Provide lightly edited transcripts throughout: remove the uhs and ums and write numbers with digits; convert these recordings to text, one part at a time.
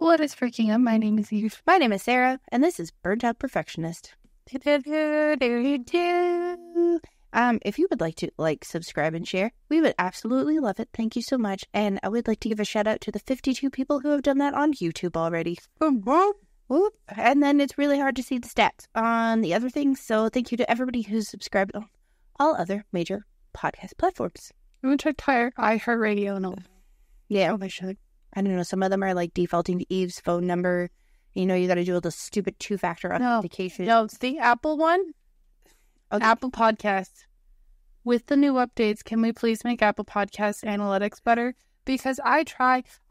What is freaking up? My name is Eve. My name is Sarah, and this is Burnt Out Perfectionist. If you would like to subscribe, and share, we would absolutely love it. Thank you so much. And I would like to give a shout out to the 52 people who have done that on YouTube already. Whoop. And then it's really hard to see the stats on the other things. So thank you to everybody who's subscribed on all other major podcast platforms. I'm going to try iHeartRadio and all. Yeah. I should. I don't know. Some of them are defaulting to Eve's phone number. You know, you got to do all the stupid 2-factor authentication. No, it's the Apple one. Okay. Apple Podcasts. With the new updates, can we please make Apple Podcasts analytics better? Because I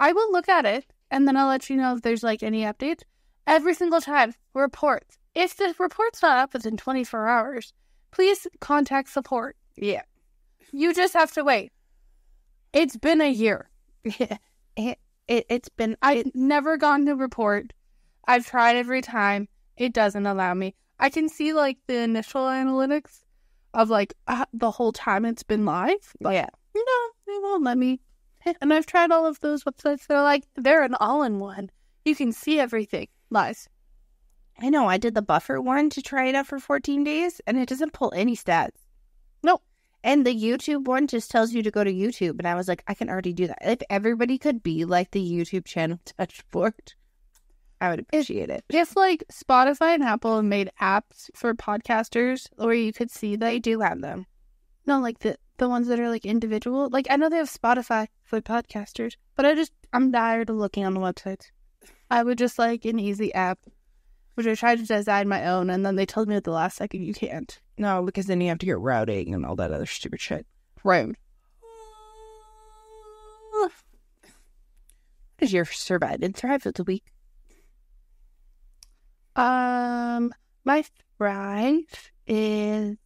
will look at it, and then I'll let you know if there's any updates. Every single time, reports. If the report's not up within 24 hours, please contact support. Yeah. You just have to wait. It's been a year. Yeah. I've never gotten a report. I've tried every time. It doesn't allow me. I can see the initial analytics of the whole time it's been live. But yeah. No, they won't let me. And I've tried all of those websites. They're an all-in-one. You can see everything. Lies. I know. I did the buffer one to try it out for 14 days, and it doesn't pull any stats. Nope. And the YouTube one just tells you to go to YouTube. And I was like, I can already do that. If everybody could be like the YouTube channel dashboard, I would appreciate it. If Spotify and Apple made apps for podcasters where you could see that. They do have them. No, the ones that are individual. I know they have Spotify for podcasters, but I'm tired of looking on the websites. I would just an easy app, which I tried to design my own, and then they told me at the last second you can't. No, because then you have to get routing and all that other stupid shit. Right. What is your survive and thrive of the week? My thrive is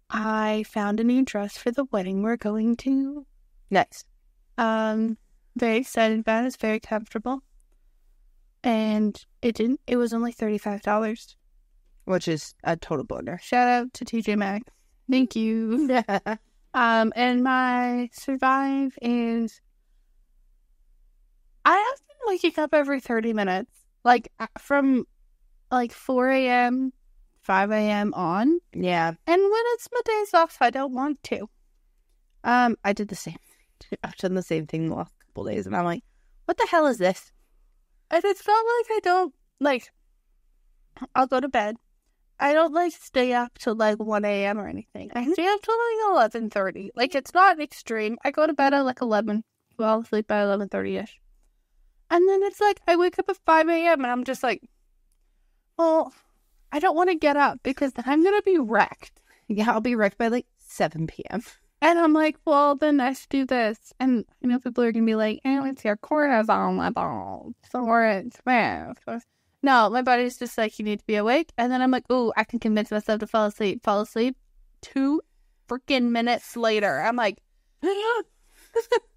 I found a new dress for the wedding we're going to. Nice. Very excited about it. It's very comfortable. And it was only $35. Which is a total bonus. Shout out to TJ Maxx. Thank you. And my survive is I have been waking up every 30 minutes. From 4 a.m., 5 a.m. on. Yeah. And when it's my days off, I don't want to. I did the same. I've done the same thing the last couple days, and I'm like, what the hell is this? And it's not I don't, I'll go to bed. I don't, stay up till, 1 a.m. or anything. I stay up till, 11:30. It's not extreme. I go to bed at, 11. Well, sleep by 11:30-ish. And then it's, I wake up at 5 a.m. and I'm just well, I don't want to get up because then I'm going to be wrecked. Yeah, I'll be wrecked by, 7 p.m. And I'm well, then I should do this. And, people are going to be it's your cortisol level. So it's bad. No, my body's just you need to be awake. And then I'm ooh, I can convince myself to fall asleep. Fall asleep 2 freaking minutes later. I'm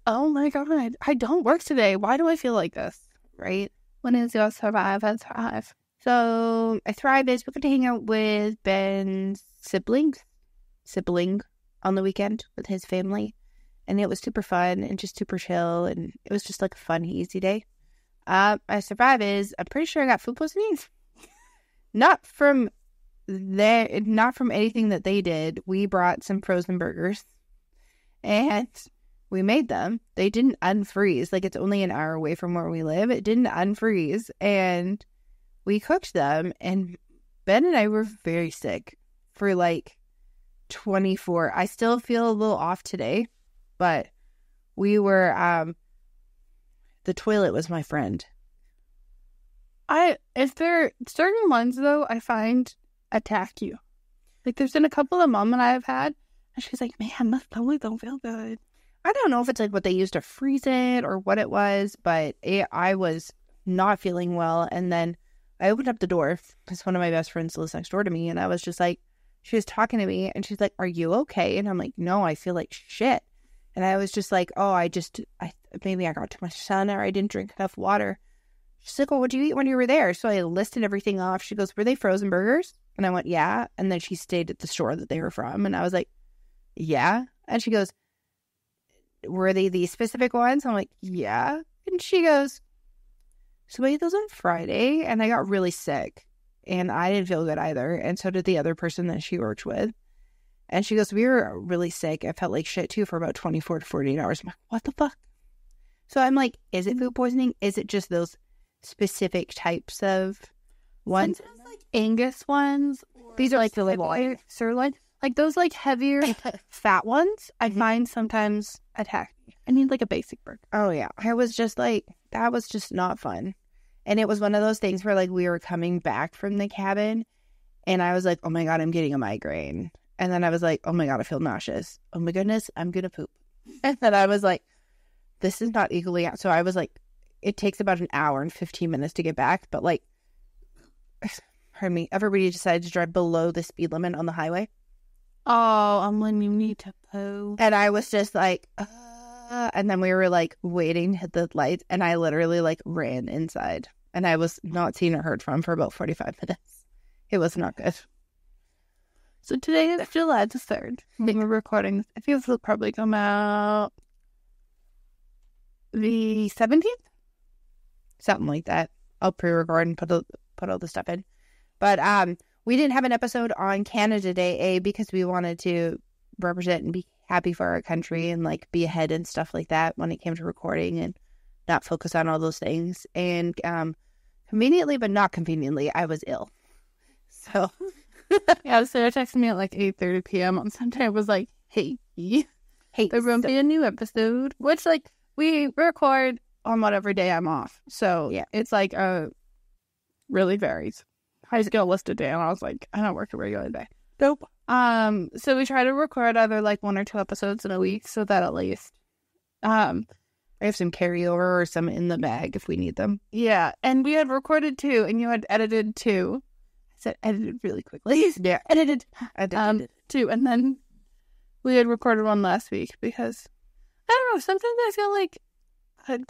oh my God, I don't work today. Why do I feel like this? Right? When is your survive and thrive? So, my thrive is we're going to hang out with Ben's sibling on the weekend with his family. And it was super fun and just super chill. And it was just a fun, easy day. My survive is I'm pretty sure I got food poisoning. Not from anything that they did. We brought some frozen burgers and we made them. They didn't unfreeze. It's only an hour away from where we live. It didn't unfreeze. And we cooked them. And Ben and I were very sick for 24. I still feel a little off today, but we were, the toilet was my friend. If there are certain ones though, I find attack you. There's been a couple of Mom and I have had, and she's man, my stomach don't feel good. I don't know if it's what they used to freeze it or what it was, but I was not feeling well. And then I opened up the door because one of my best friends lives next door to me, and I was just she was talking to me, and she's are you okay? And I'm no, I feel like shit. And I was just maybe I got too much sun or I didn't drink enough water. She's well, what'd you eat when you were there? So I listed everything off. She goes, were they frozen burgers? And I went, yeah. And then she stayed at the store that they were from. And I was yeah. And she goes, were they these specific ones? I'm yeah. And she goes, So I ate those on Friday, and I got really sick. And I didn't feel good either. And so did the other person that she worked with. And she goes, we were really sick. I felt like shit, too, for about 24 to 48 hours. I'm like, what the fuck? So I'm like, is it food poisoning? Is it just those specific types of ones? Sometimes, like, Angus ones. These are like the heavier sirloin. Like, those, like, heavier fat ones, I find sometimes attack me. I need, like, a basic burger. Oh, yeah. I was just like, that was just not fun. And it was one of those things where, like, we were coming back from the cabin, and I was like, oh, my God, I'm getting a migraine. And then I was like, oh, my God, I feel nauseous. Oh, my goodness, I'm going to poop. And then I was like, this is not equally out. So I was like, it takes about an hour and 15 minutes to get back. But, like, pardon me, everybody decided to drive below the speed limit on the highway. Oh, when you need to poo. And I was just like, and then we were like waiting to hit the lights, and I literally like ran inside, and I was not seen or heard from for about 45 minutes. It was not good. So today is July the 3rd. We're recording this. I think this will probably come out the 17th? Something like that. I'll pre-record and put all the stuff in. But we didn't have an episode on Canada Day, because we wanted to represent and be happy for our country and like be ahead and stuff like that when it came to recording and not focus on all those things. And conveniently but not conveniently, I was ill. So yeah, Sarah texted me at like 8:30 p.m. on Sunday. I was like, hey, there won't be a new episode. Which, like, we record on whatever day I'm off. So yeah, it's like really varies. I just get a list a day, and I was like, I don't work a regular day. Nope. So we try to record either like 1 or 2 episodes in a week, so that at least I have some carryover or some in the bag if we need them. Yeah, and we had recorded 2, and you had edited 2. I said edited really quickly. Yeah, edited 2, and then we had recorded 1 last week because I don't know. Sometimes I feel like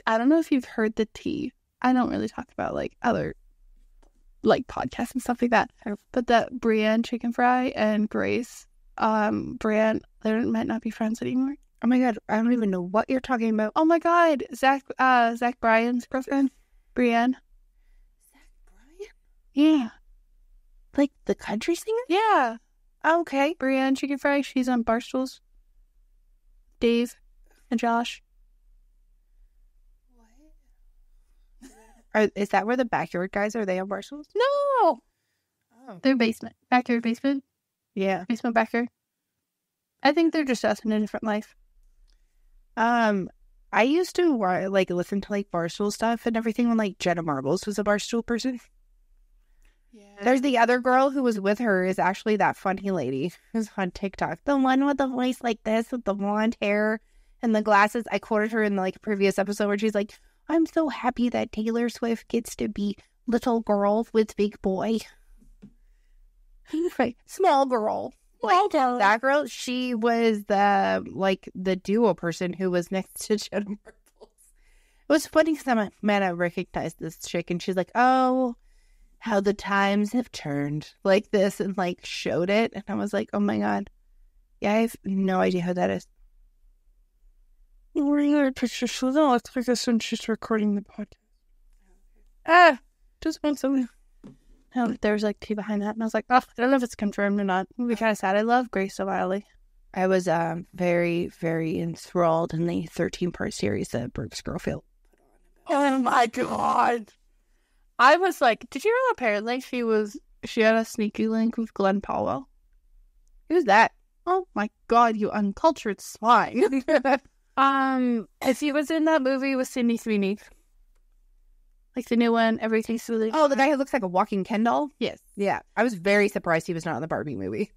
I don't know if you've heard the tea. I don't really talk about like other like podcasts and stuff like that. But that Brienne chicken fry and Grace, Brienne, they might not be friends anymore. Oh my God, I don't even know what you're talking about. Oh my God, Zach Bryan's girlfriend, Brienne. Zach Bryan? Yeah. Like the country singer? Yeah. Oh, okay. Brienne chicken fry. She's on Barstools. Dave and Josh. Is that where the backyard guys are? They on Barstools? No. Oh. They're backyard basement. Yeah. Basement backyard. I think they're just us in a different life. I used to like listen to like Barstool stuff and everything when like Jenna Marbles was a Barstool person. Yeah. There's the other girl who was with her is actually that funny lady who's on TikTok. The one with the voice like this with the blonde hair and the glasses. I quoted her in like a previous episode where she's like, I'm so happy that Taylor Swift gets to be little girl with big boy. Right. Small girl. Like, that girl, she was the duo person who was next to Jenna Marbles. It was funny because I'm like, man, I recognized this chick, and she's like, oh, how the times have turned like this, and like showed it, and I was like, oh my God, yeah, I have no idea who that is. We're a picture, so no, it's like this when she's recording the podcast. Just want something. No, there's like tea behind that, and I was like, oh, I don't know if it's confirmed or not. It would be kind of sad. I love Grace so wildly. I was very, very enthralled in the 13-part series that Brooke Scrowfield put on. Oh my God. I was like, did you know apparently she had a sneaky link with Glenn Powell? Who's that? Oh my God, you uncultured swine. If he was in that movie with Sydney Sweeney. Like the new one, Everything's Really. Oh, the guy who looks like a walking Ken doll? Yes. Yeah. I was very surprised he was not in the Barbie movie.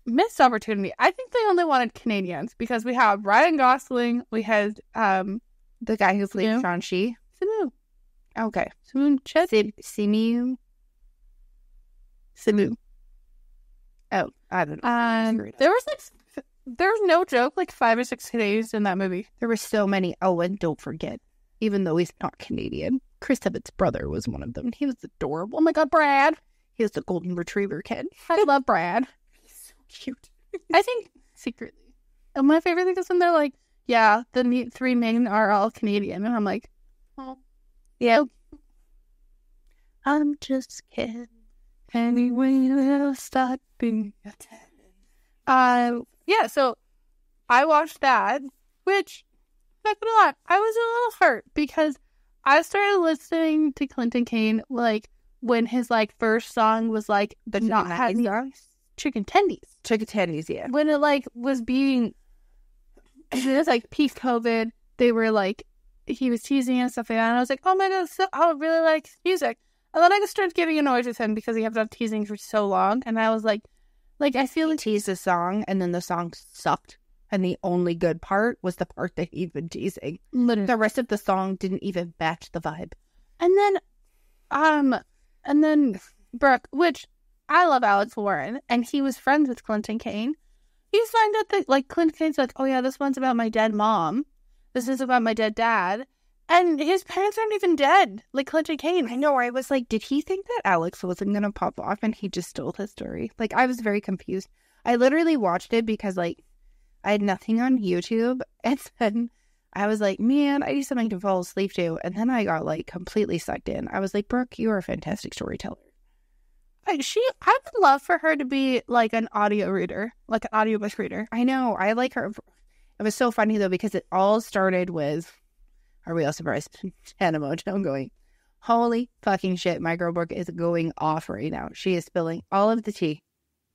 Missed opportunity. I think they only wanted Canadians because we have Ryan Gosling. We had the guy who played Shang-Chi. Simu. Okay. Simu Chet. Simu. Oh, I don't know. There was no joke, like 5 or 6 Canadians in that movie. There were so many. Oh, and don't forget, even though he's not Canadian, Chris Evans' brother was one of them. He was adorable. Oh my God, Brad. He was the golden retriever kid. I love Brad. He's so cute. I think secretly. And my favorite thing is when they're like, yeah, the 3 men are all Canadian. And I'm like, oh, yeah. I'm just kidding. Anyway, it'll start being a 10. Yeah, so I watched that, which, not gonna lie, I was a little hurt because I started listening to Clinton Kane, like, when his, like, first song was, like, The not having chicken tendies. Chicken tendies, yeah. When it, like, was being, it was, like, peak COVID, they were, like, he was teasing and stuff like that, and I was like, oh my god, I really like his music. And then I just started getting annoyed with him because he kept on teasing for so long, and I was like, I feel like he teased the song, and then the song sucked, and the only good part was the part that he'd been teasing. Literally. The rest of the song didn't even match the vibe. And then Brooke, which I love Alex Warren, and he was friends with Clinton Kane. He signed up that, like, Clinton Kane's like, oh yeah, this one's about my dead mom. This is about my dead dad. And his parents aren't even dead, like Clinton Kane. I know, I was like, did he think that Alex wasn't going to pop off and he just stole his story? Like, I was very confused. I literally watched it because, like, I had nothing on YouTube. And then I was like, man, I need something to fall asleep to. And then I got, like, completely sucked in. I was like, Brooke, you are a fantastic storyteller. I would love for her to be, like, an audio reader, like an audiobook reader. I know, I like her. It was so funny, though, because it all started with... Are we all surprised? Hannah Mojo going, holy fucking shit, my girl Brooke is going off right now. She is spilling all of the tea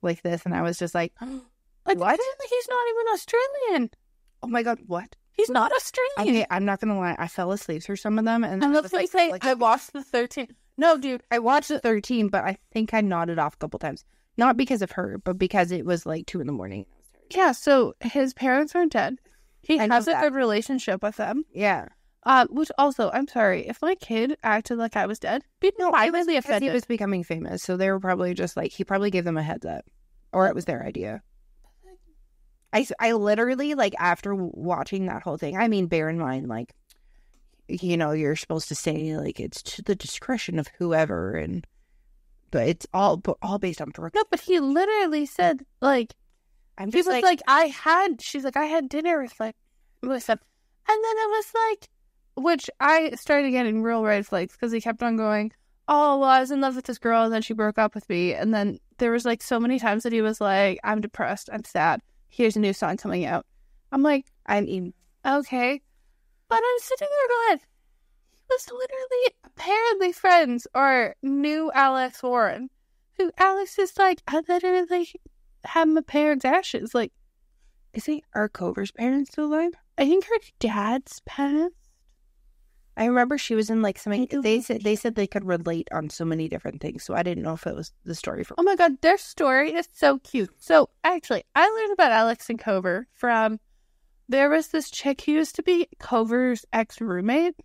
like this. And I was just like, what? He's not even Australian. Oh my god, what? He's not Australian. Okay, I'm not going to lie. I fell asleep through some of them. And I was like, I watched the 13. No, dude, I watched the 13, but I think I nodded off a couple times. Not because of her, but because it was like 2 a.m. Yeah, so his parents aren't dead. He has a good relationship with them. Yeah. Which also, I'm sorry, if my kid acted like I was dead, I was offended. He was becoming famous, so they were probably just like, he probably gave them a heads up, or it was their idea. I literally, like, after watching that whole thing, I mean, bear in mind, like, you know, you're supposed to say, like, it's to the discretion of whoever, but it's all based on Brooke. No, but he literally said, like, he was like, I had dinner with them. And then it was like, which I started getting real red flags because he kept on going, oh, well, I was in love with this girl and then she broke up with me. And then there was, like, so many times that he was like, I'm depressed, I'm sad, here's a new song coming out. I'm like, okay. But I'm sitting there going, he was literally apparently friends or knew Alex Warren, who Alex is like, I literally have my parents' ashes. Like, are Cover's parents still alive? I think her dad's parents. I remember she was in, like, something. They said they could relate on so many different things, so I didn't know if it was the story from. Oh my god, their story is so cute. So actually, I learned about Alex and Cover from, there was this chick who used to be Cover's ex-roommate.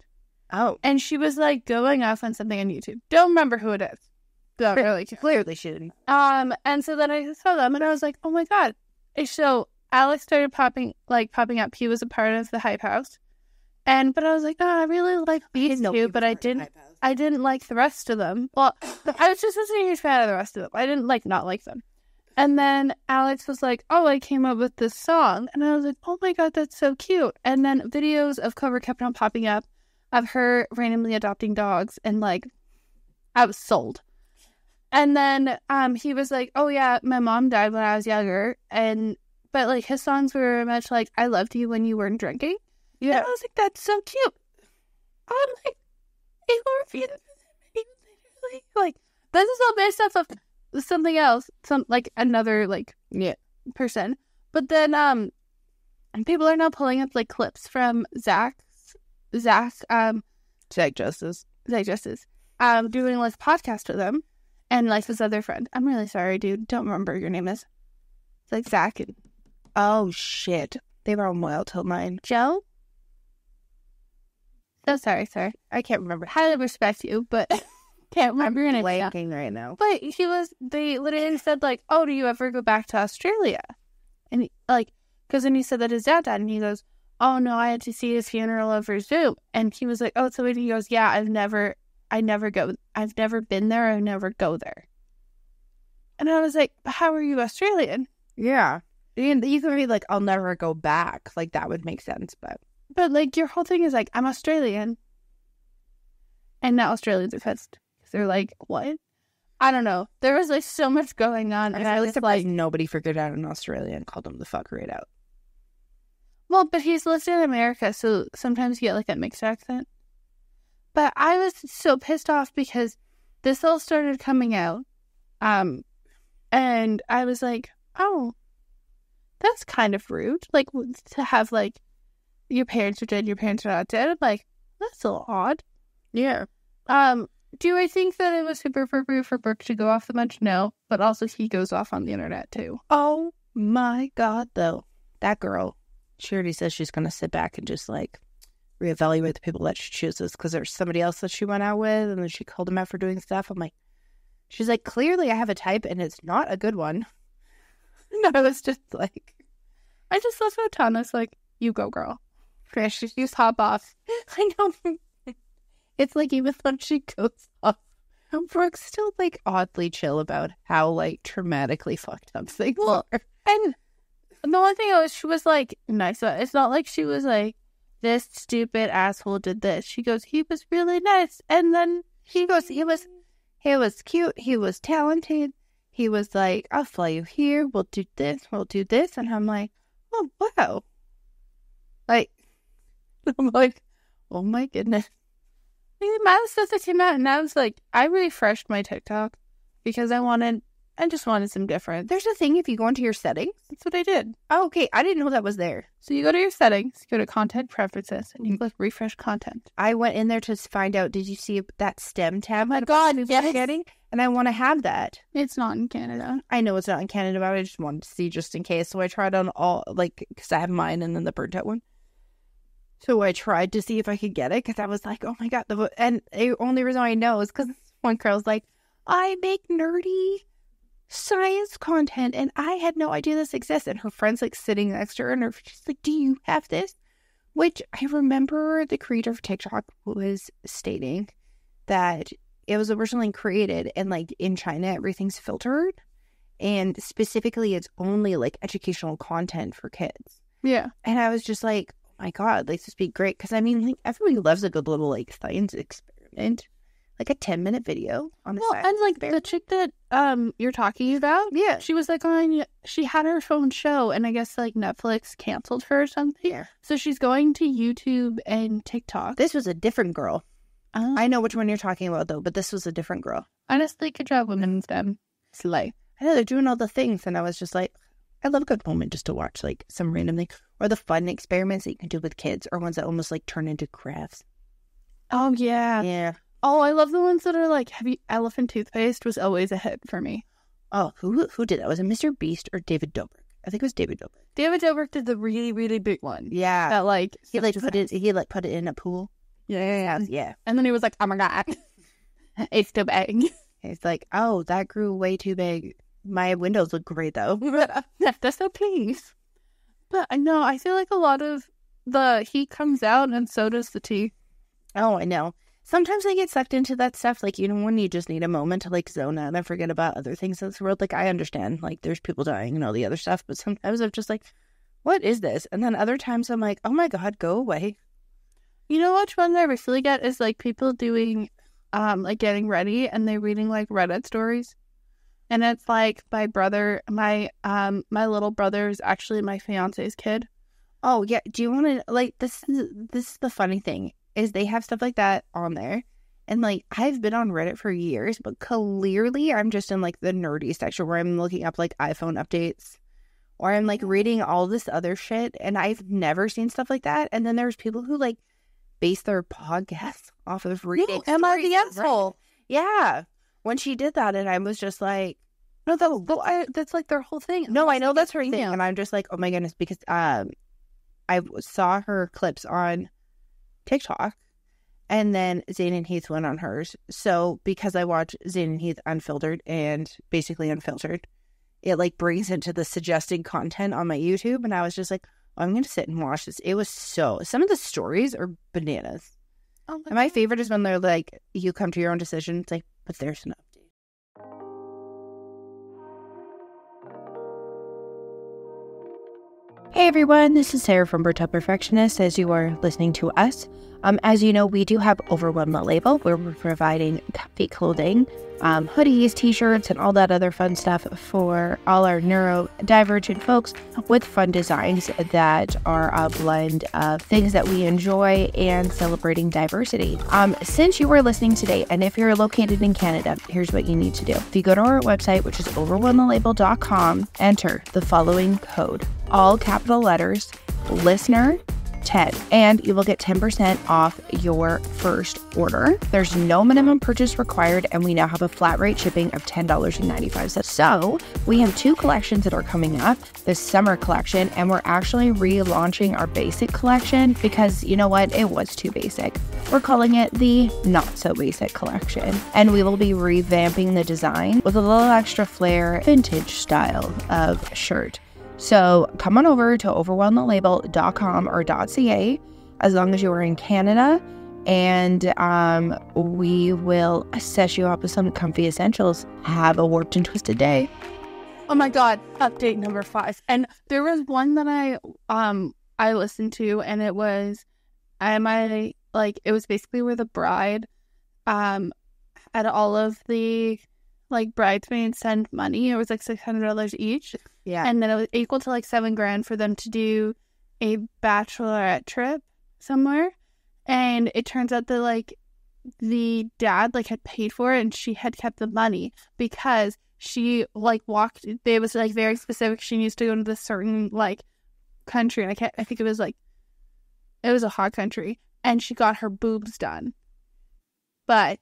Oh, and she was, like, going off on something on YouTube. Don't remember who it is. Don't really care. Clearly she didn't. And so then I saw them and I was like, oh my god. So Alex started popping up. He was a part of the Hype House. But I was like, oh, I really like these two, but I didn't like the rest of them. Well, I was just a huge fan of the rest of them. I didn't not like them. And then Alex was like, oh, I came up with this song. And I was like, oh my god, that's so cute. And then videos of Cover kept on popping up of her randomly adopting dogs. And, like, I was sold. And then he was like, oh yeah, my mom died when I was younger. But, like, his songs were much like, I loved you when you weren't drinking. Yeah. And I was like, that's so cute. I'm like, like, this is all based off of something else, another, person. But then, people are now pulling up, like, clips from Zach Justice, doing, like, a podcast with them, and, like, this other friend. I'm really sorry, dude. Don't remember your name is. It's like Zach and... Oh, shit. They were on Wild Till 9. Joe? So sorry. I can't remember. Highly respect you, but can't remember your name. Blanking right now. But they literally said, like, oh, do you ever go back to Australia? And, because then he said that his dad died, and he goes, oh, no, I had to see his funeral over Zoom. And he was like, oh, so he goes, yeah, I've never been there, I never go there. And I was like, how are you Australian? Yeah. You can be like, I'll never go back. Like, that would make sense, but, like, your whole thing is like, I'm Australian. And now Australians are pissed. They're like, what? I don't know. There was like so much going on. And I was surprised nobody figured out in Australia and called him the fuck right out. Well, but he's lived in America, so sometimes you get like that mixed accent. But I was so pissed off because this all started coming out. And I was like, oh, that's kind of rude. Like, to have like, your parents are dead, your parents are not dead. I'm like, that's a little odd. Yeah. Do I think that it was super appropriate for Brooke to go off the bench? No. But also he goes off on the internet too. Oh my God, though. That girl, she already says she's going to sit back and just like reevaluate the people that she chooses because there's somebody else that she went out with and then she called him out for doing stuff. I'm like, she's like, clearly I have a type and it's not a good one. And I was just like, I just love how Tana's like, you go, girl. Fresh, you hop off. I know. It's like even when she goes off, Brooke's still like oddly chill about how like traumatically fucked up things are. And the only thing was, she was like nice. It's not like she was like, this stupid asshole did this. She goes, he was really nice. And then he goes, he was cute. He was talented. He was like, I'll fly you here. We'll do this. We'll do this. And I'm like, oh, wow. Like, I'm like, oh my goodness. The amount of stuff that came out, and I was like, I refreshed my TikTok because I just wanted some difference. There's a thing if you go into your settings. That's what I did. Oh, okay. I didn't know that was there. So you go to your settings, go to content preferences, and you click refresh content. I went in there to find out, did you see that STEM tab? Oh my God, yes. Getting? And I want to have that. It's not in Canada. I know it's not in Canada, but I just wanted to see just in case. So I tried on all, like, because I have mine and then the burnt out one. So I tried to see if I could get it because I was like, oh my God. And the only reason I know is because one girl's like, I make nerdy science content and I had no idea this exists. And her friend's like sitting next to her and she's like, do you have this? Which I remember the creator of TikTok was stating that it was originally created and like in China, everything's filtered. And specifically, it's only like educational content for kids. Yeah. And I was just like, my God, like, this would be great. Because, I mean, like, everybody loves a good little, like, science experiment. Like a 10-minute video on a science and, like, experiment. the chick that you're talking about, yeah, she was, like, she had her own show, and I guess, like, Netflix canceled her or something. Yeah. So she's going to YouTube and TikTok. This was a different girl. Oh. I know which one you're talking about, though, but this was a different girl. Honestly, good job, women in STEM. Slay. I know, they're doing all the things, and I was just like, I love a good moment just to watch, like, some random thing. Or the fun experiments that you can do with kids, or ones that almost, like, turn into crafts. Oh, yeah. Yeah. Oh, I love the ones that are, like, elephant toothpaste was always a hit for me. Oh, who did that? Was it Mr. Beast or David Dobrik? I think it was David Dobrik. David Dobrik did the really, really big one. Yeah. That, like... He put it in a pool. Yeah. And then he was like, oh, my God. It's too big. He's like, oh, that grew way too big. My windows look great, though. That's so please. But I know, I feel like a lot of the heat comes out and so does the tea. Oh, I know. Sometimes I get sucked into that stuff, like, you know, when you just need a moment to, like, zone out and forget about other things in this world. Like, I understand, like, there's people dying and all the other stuff, but sometimes I'm just like, what is this? And then other times I'm like, oh my God, go away. You know which one I really get is, like, people doing, like, getting ready and they're reading, like, Reddit stories. And it's like my brother, my little brother is actually my fiance's kid. Oh, yeah. Do you want to, like, this is the funny thing, is they have stuff like that on there. And, like, I've been on Reddit for years, but clearly I'm just in, like, the nerdy section where I'm looking up, like, iPhone updates. Or I'm, like, reading all this other shit. And I've never seen stuff like that. And then there's people who, like, base their podcasts off of reading. Am I the asshole? Yeah. When she did that, and I was just like, no, that's like their whole thing. No, I know that's her thing. And I'm just like, oh my goodness, because I saw her clips on TikTok, and then Zayn and Heath went on hers. So because I watch Zayn and Heath unfiltered and basically unfiltered, it like brings into the suggested content on my YouTube, and I was just like, oh, I'm going to sit and watch this. It was some of the stories are bananas. Oh and my favorite is when they're like, you come to your own decision. It's like, but there's an update. Hey everyone, this is Sara from Burnt Up Perfectionist. As you are listening to us, As you know, we do have Overwhelm the Label, where we're providing comfy clothing, hoodies, t-shirts, and all that other fun stuff for all our neurodivergent folks with fun designs that are a blend of things that we enjoy and celebrating diversity. Since you are listening today, and if you're located in Canada, here's what you need to do. If you go to our website, which is overwhelmthelabel.com, enter the following code, all capital letters, listener 10, and you will get 10% off your first order. There's no minimum purchase required, and we now have a flat rate shipping of $10.95. So we have 2 collections that are coming up, the summer collection, and we're actually relaunching our basic collection because you know what, it was too basic. We're calling it the not so basic collection, and we will be revamping the design with a little extra flair, vintage style of shirt. So come on over to overwhelmthelabel.com or .ca as long as you are in Canada, and we will set you up with some comfy essentials. Have a warped and twisted day. Oh my God, update number 5. And there was one that I listened to, and it was, it was basically where the bride had all of the bridesmaids send money. It was like $600 each. Yeah. And then it was equal to like $7,000 for them to do a bachelorette trip somewhere. And it turns out that the dad had paid for it, and she had kept the money because she walked. It was very specific. She needs to go to this certain country, and I think it was it was a hot country, and she got her boobs done. But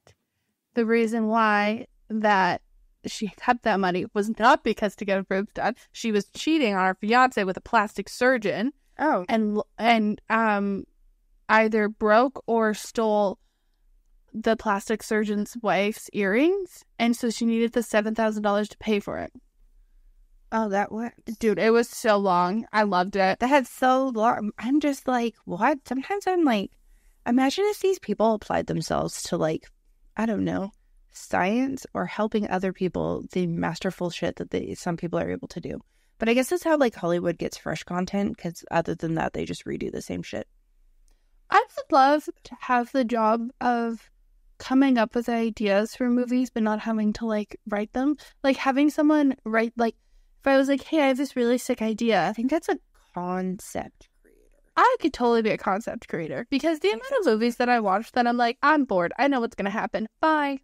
the reason why that she kept that money was not because to get her boobs done. She was cheating on her fiance with a plastic surgeon. Oh. And either broke or stole the plastic surgeon's wife's earrings, and so she needed the $7,000 to pay for it. Oh, that worked. Dude, it was so long. I loved it. That's so long. I'm just what? Sometimes I'm imagine if these people applied themselves to I don't know, science or helping other people, the masterful shit that some people are able to do. But I guess that's how Hollywood gets fresh content, because other than that, they just redo the same shit. I would love to have the job of coming up with ideas for movies, but not having to write them. Having someone write, if I was hey, I have this really sick idea. I think that's a concept creator. I could totally be a concept creator, because the amount of movies that I watch that I'm I'm bored. I know what's going to happen. Bye.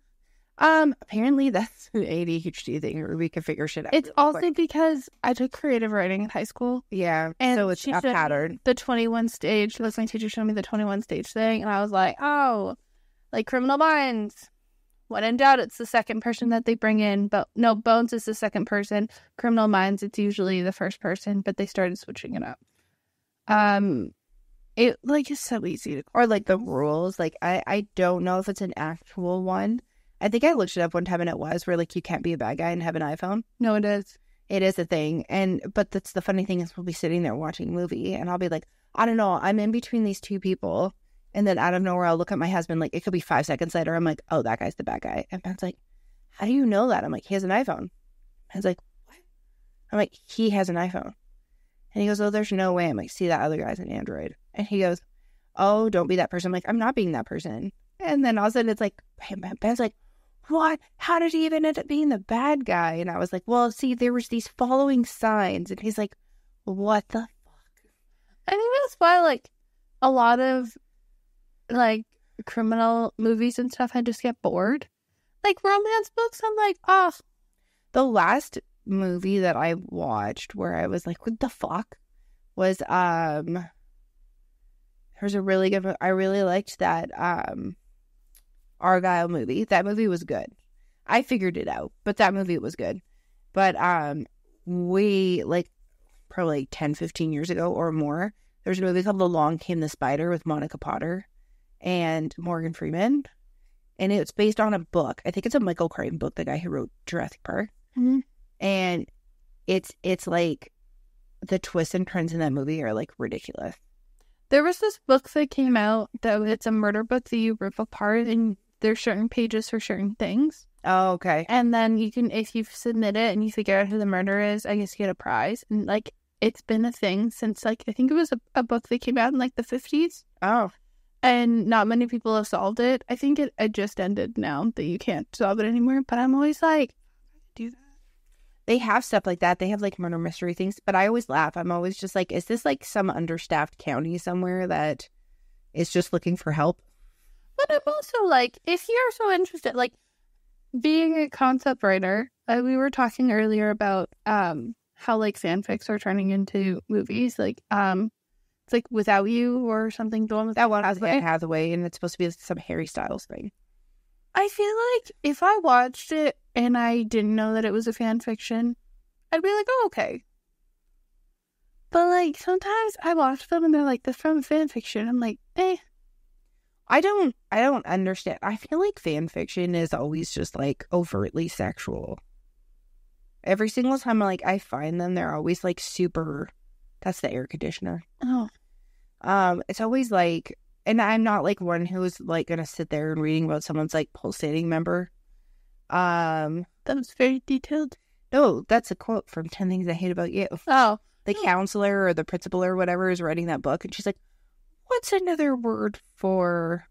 Apparently that's an ADHD thing, or we can figure shit out. It's also because I took creative writing in high school. Yeah, and so it's a pattern. The 21 stage, my teacher showed me the 21 stage thing, and I was oh, Criminal Minds. When in doubt, it's the second person that they bring in. But no, Bones is the second person. Criminal Minds, it's usually the first person, but they started switching it up. It is so easy to, or the rules. I don't know if it's an actual one. I think I looked it up one time, and it was where you can't be a bad guy and have an iPhone. No, it is. It is a thing. But that's the funny thing is we'll be sitting there watching a movie, and I'll be I don't know, I'm in between these two people, and then out of nowhere I'll look at my husband, it could be 5 seconds later, I'm oh, that guy's the bad guy. And Ben's how do you know that? I'm he has an iPhone. Ben's what? I'm he has an iPhone. And he goes, oh, there's no way. I'm see, that other guy's an Android. And he goes, oh, don't be that person. I'm not being that person. And then all of a sudden it's Ben's what? How did he even end up being the bad guy? And I was well, see, there was these following signs. And he's what the fuck? I think that's why, a lot of, criminal movies and stuff, I just get bored. Romance books, I'm oh. The last movie that I watched where I was what the fuck? Was, there's a really good, I really liked that, Argyle movie. That movie was good. I figured it out, but that movie was good. But we probably 10, 15 years ago or more, there's a movie called Along Came the Spider with Monica Potter and Morgan Freeman, and it's based on a book. I think it's a Michael Crichton book, the guy who wrote Jurassic Park. Mm-hmm. And it's the twists and turns in that movie are ridiculous. There was this book that came out that it's a murder book that you rip apart, and there's certain pages for certain things. Oh, okay. And then you can, if you submit it and you figure out who the murderer is, I guess you get a prize. And it's been a thing since I think it was a book that came out in the 50s. Oh. and not many people have solved it. I think it just ended now that you can't solve it anymore. But I'm always like, do that. They have stuff like that. They have like murder mystery things, but I always laugh. I'm always just like, is this like some understaffed county somewhere that is just looking for help? But I'm also like, if you're so interested, like being a concept writer, we were talking earlier about how like fanfics are turning into movies. Like it's like Without You or something. The one with That one has Anne Hathaway, and it's supposed to be some Harry Styles thing. I feel like if I watched it and I didn't know that it was a fan fiction, I'd be like, oh, okay. But like sometimes I watch them and they're like, that's from fan fiction. I'm like, eh. I don't understand. I feel like fan fiction is always just like overtly sexual. Every single time I find them, they're always like super. That's the air conditioner. Oh. It's always like, and I'm not like one who's like gonna sit there and reading about someone's like pulsating member. That was very detailed. No, that's a quote from 10 Things I Hate About You. Oh. The counselor or the principal or whatever is writing that book, and she's like, what's another word for,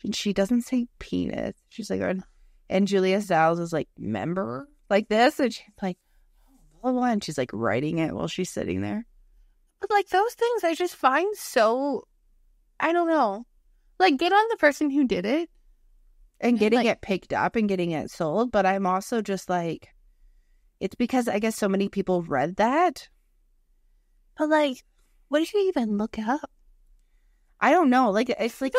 and she doesn't say penis. She's like, and Julia Stiles is like, member? Like this? And she's like, blah, blah, blah. And she's like writing it while she's sitting there. But like those things I just find so, I don't know. Like, get on the person who did it. And getting it picked up and getting it sold. But I'm also just like, it's because I guess so many people read that. But like, what did you even look up? I don't know. Like, it's like,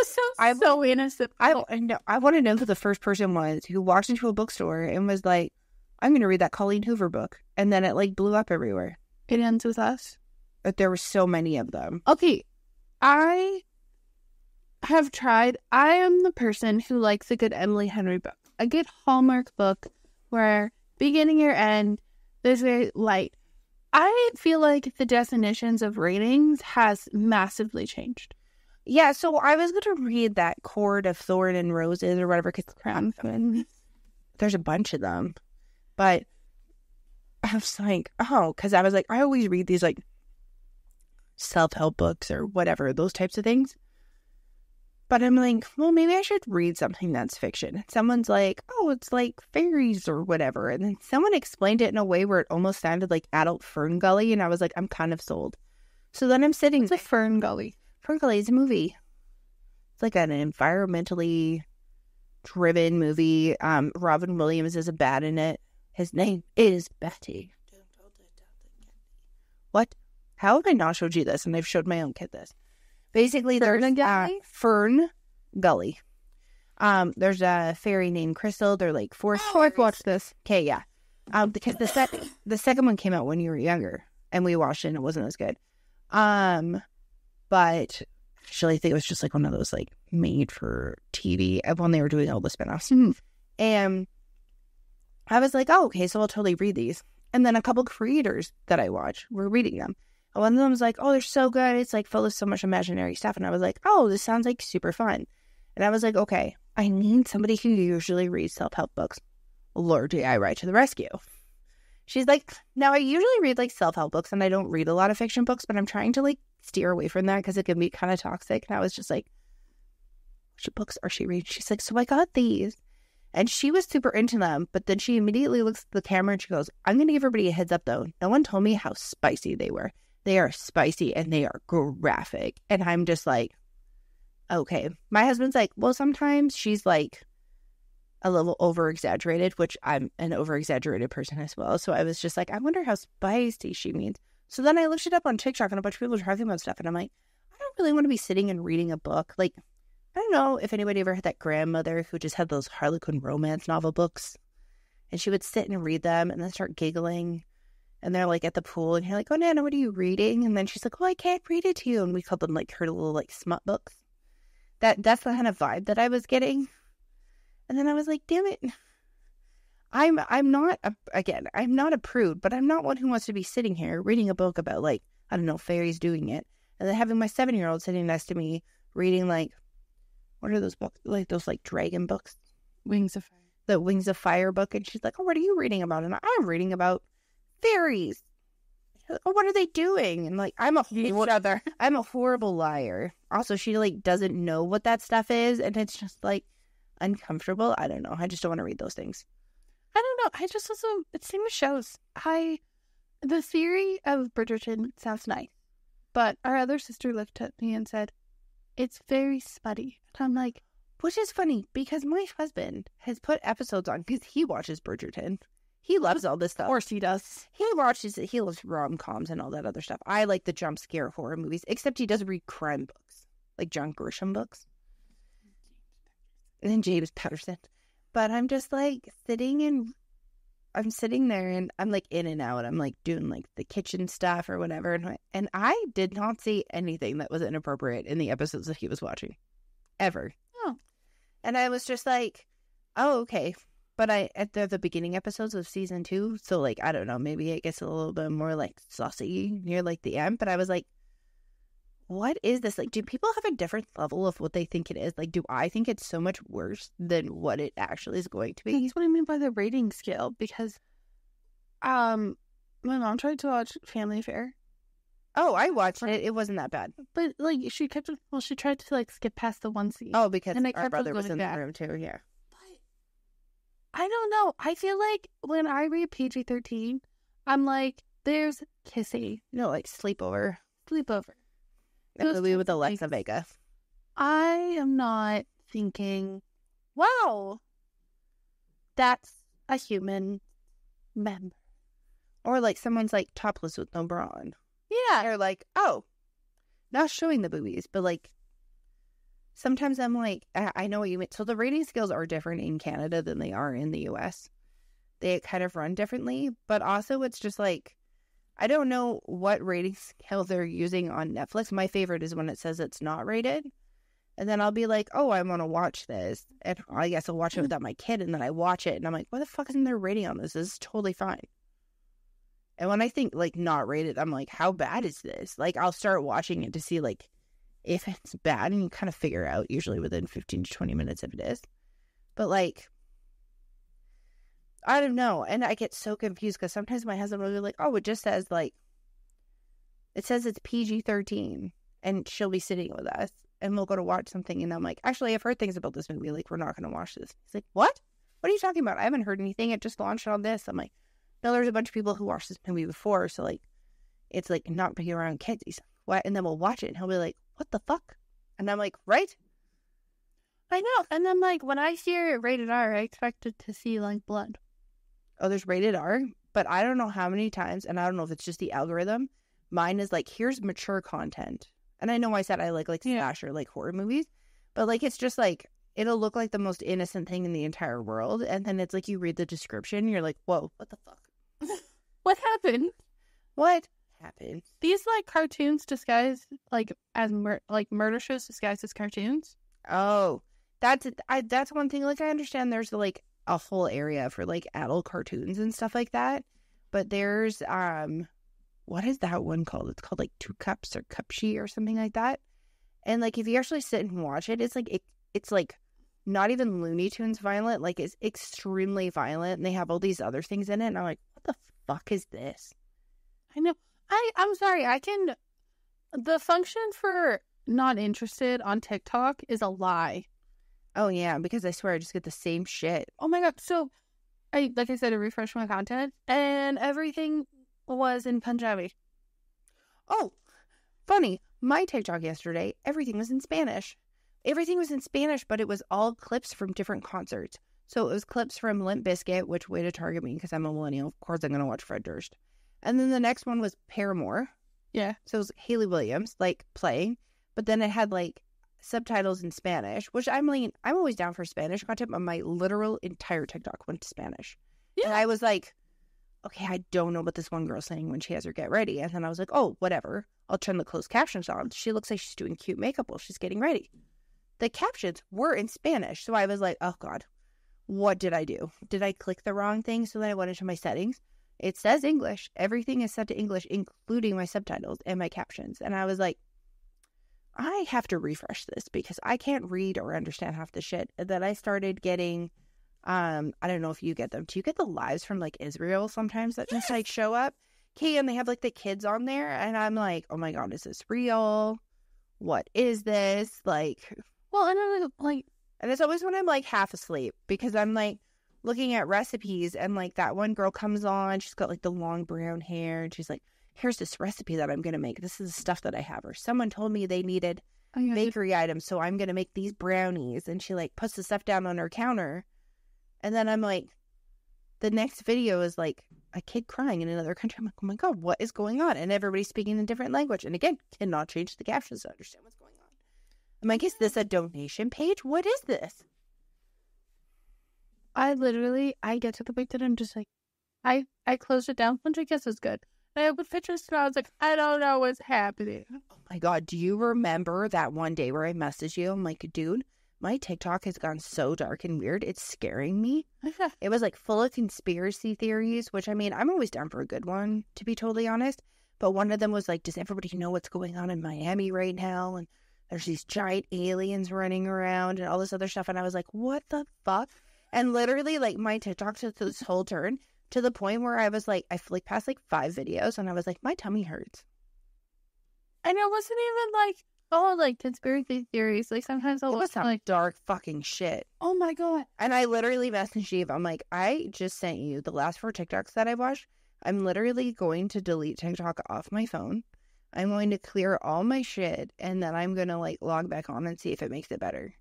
so innocent. I want to know who the first person was who walked into a bookstore and was like, I'm going to read that Colleen Hoover book. And then it like blew up everywhere. It Ends With Us. But there were so many of them. Okay. I have tried. I am the person who likes a good Emily Henry book. A good Hallmark book where beginning or end, there's very light. I feel like the definitions of ratings has massively changed. Yeah, so I was going to read that Court of Thorn and Roses or whatever, because there's a bunch of them. But I was like, oh, because I was like, I always read these like self-help books or whatever, those types of things. But I'm like, well, maybe I should read something that's fiction. Someone's like, oh, it's like fairies or whatever. And then someone explained it in a way where it almost sounded like adult Fern Gully. And I was like, I'm kind of sold. So then I'm sitting. It's like Fern Gully. Fern Gully is a movie. It's like an environmentally driven movie. Robin Williams is a bat in it. His name is Betty. What? How have I not showed you this? And I've showed my own kid this. Basically, there's Fern Gully. There's a fairy named Crystal. They're like four. Oh, I've watched this. Okay, yeah. Because the second one came out when you were younger, and we watched it, and it wasn't as good. But actually, I think it was just like one of those like made for TV when they were doing all the spinoffs. Mm-hmm. And I was like, oh, okay, so I'll totally read these. And then a couple creators that I watch were reading them. And one of them was like, oh, they're so good. It's like full of so much imaginary stuff. And I was like, oh, this sounds like super fun. And I was like, okay, I need somebody who usually reads self-help books. Lord, do I write to the rescue. She's like, now I usually read like self-help books and I don't read a lot of fiction books, but I'm trying to like steer away from that because it can be kind of toxic. And I was just like, what books are she reading? She's like, so I got these. And she was super into them, but then she immediately looks at the camera and she goes, I'm going to give everybody a heads up though. No one told me how spicy they were. They are spicy and they are graphic. And I'm just like, okay. My husband's like, well, sometimes she's like a little over-exaggerated, which I'm an over-exaggerated person as well. So I was just like, I wonder how spicy she means. So then I looked it up on TikTok and a bunch of people were talking about stuff. And I'm like, I don't really want to be sitting and reading a book. Like, I don't know if anybody ever had that grandmother who just had those Harlequin romance novel books. And she would sit and read them and then start giggling. And they're like at the pool and you're like, oh, Nana, what are you reading? And then she's like, oh, I can't read it to you. And we called them like her little like smut books. That's the kind of vibe that I was getting. And then I was like, damn it. I'm not a prude, but I'm not one who wants to be sitting here reading a book about like, I don't know, fairies doing it. And then having my 7-year-old sitting next to me reading like, what are those books? Like those like dragon books? Wings of Fire. The Wings of Fire book. And she's like, oh, what are you reading about? And I'm reading about fairies. oh, what are they doing? And like, I'm a horrible liar. Also, she like doesn't know what that stuff is, and it's just like uncomfortable. I don't know. I just don't want to read those things. I don't know. I just also, it's same with shows. The theory of Bridgerton sounds nice, but our other sister looked at me and said, it's very smutty. And I'm like, which is funny because my husband has put episodes on because he watches Bridgerton. He loves all this stuff. Of course he does. He loves rom-coms and all that other stuff. I like the jump scare horror movies, except he doesn't read crime books, like John Grisham books. And then James Patterson. But I'm just like I'm sitting there and I'm like in and out. I'm like doing like the kitchen stuff or whatever. And I did not see anything that was inappropriate in the episodes that he was watching. Ever. Oh. And I was just like, oh, okay. But at the beginning episodes of season 2, so like, I don't know, maybe it gets a little bit more like saucy near like the end. But I was like, what is this? Like, do people have a different level of what they think it is? Like, do I think it's so much worse than what it actually is going to be? That's what I mean by the rating scale, because my mom tried to watch Family Affair. Oh, I watched it. It wasn't that bad. But like she tried to like skip past the one scene. Oh, because our brother was in the room too, yeah. But I don't know. I feel like when I read PG-13, I'm like, there's kissing. No, like sleepover. Those Movie with Alexa things. Vega. I am not thinking, wow, that's a human member. Or like someone's like topless with no bra on. Yeah. Or like, oh, not showing the boobies, but like sometimes I'm like, I know what you mean. So the rating scales are different in Canada than they are in the US. They kind of run differently, but also it's just like, I don't know what rating scale they're using on Netflix. My favorite is when it says it's not rated. And then I'll be like, oh, I want to watch this. And I guess I'll watch it without my kid. And then I watch it and I'm like, why the fuck isn't there rating on this? This is totally fine. And when I think like not rated, I'm like, how bad is this? Like, I'll start watching it to see like if it's bad, and you kind of figure out usually within 15 to 20 minutes if it is. But like, I don't know. And I get so confused because sometimes my husband will be like, oh, it just says like, it says it's PG-13, and she'll be sitting with us and we'll go to watch something. And I'm like, actually, I've heard things about this movie. Like, we're not going to watch this. He's like, what? What are you talking about? I haven't heard anything. It just launched on this. I'm like, no, there's a bunch of people who watched this movie before. So like, it's like not being around kids. He's like, what? And then we'll watch it and he'll be like, what the fuck? And I'm like, right? I know. And then like when I hear rated R, I expected to see like blood. Oh, there's rated R, but I don't know how many times, and I don't know if it's just the algorithm. Mine is like, here's mature content. And I know I said I like slasher, like horror movies, but like, it's just like, it'll look like the most innocent thing in the entire world. And then it's like, you read the description, and you're like, whoa, what the fuck? What happened? What happened? These like cartoons disguised like as murder shows disguised as cartoons. Oh, that's one thing. Like, I understand there's like a whole area for like adult cartoons and stuff like that, but there's what is that one called? It's called like Two Cups or Cupshe or something like that. And like, if you actually sit and watch it, it's like it's like not even Looney Tunes violent. Like, it's extremely violent, and they have all these other things in it. And I'm like, what the fuck is this? I know. I'm sorry. The function for not interested on TikTok is a lie. Oh yeah, because I swear I just get the same shit. Oh my god. So I refreshed my content and everything was in Punjabi. Oh, funny. My TikTok yesterday, everything was in Spanish. Everything was in Spanish, but it was all clips from different concerts. So it was clips from Limp Bizkit, which way to target me because I'm a millennial. Of course I'm going to watch Fred Durst. And then the next one was Paramore. Yeah. So it was Hayley Williams, like, playing. But then it had, like, subtitles in Spanish, which I'm always down for Spanish content, but my literal entire TikTok went to Spanish. Yeah. And I was like, okay, I don't know what this one girl's saying when she has her get ready. And then I was like, oh, whatever. I'll turn the closed captions on. She looks like she's doing cute makeup while she's getting ready. The captions were in Spanish. So I was like, oh, God, what did I do? Did I click the wrong thing? So then I went into my settings. It says English. Everything is set to English, including my subtitles and my captions. And I was like, I have to refresh this because I can't read or understand half the shit. And then I started getting, I don't know if you get them. Do you get the lives from like Israel sometimes that just like show up? okay, and they have like the kids on there, and I'm like, oh my God, is this real? What is this? Like, well, and I'm like, and it's always when I'm like half asleep because I'm like looking at recipes, and like that one girl comes on, she's got like the long brown hair, and she's like, here's this recipe that I'm gonna make. This is the stuff that I have. Or someone told me they needed bakery items, so I'm gonna make these brownies. And she like puts the stuff down on her counter, and then I'm like, the next video is like a kid crying in another country. I'm like, oh my God, what is going on? And everybody's speaking in a different language. And again, cannot change the captions to understand what's going on. I'm like, is this a donation page? What is this? I get to the point that I'm just like, I closed it down, which I guess is good. And I opened pictures and I was like, I don't know what's happening. Oh my God, do you remember that one day where I messaged you? I'm like, dude, my TikTok has gone so dark and weird. It's scaring me. It was like full of conspiracy theories, which I mean, I'm always down for a good one, to be totally honest. But one of them was like, does everybody know what's going on in Miami right now? And there's these giant aliens running around and all this other stuff. And I was like, what the fuck? And literally, like, my TikTok took this whole turn to the point where I was like, I flicked past like 5 videos and I was like, my tummy hurts. And it wasn't even like, oh, like conspiracy theories. Like sometimes I'll watch some like dark fucking shit. Oh my God. And I literally messaged Eve. I'm like, I just sent you the last 4 TikToks that I watched. I'm literally going to delete TikTok off my phone. I'm going to clear all my shit, and then I'm going to like log back on and see if it makes it better.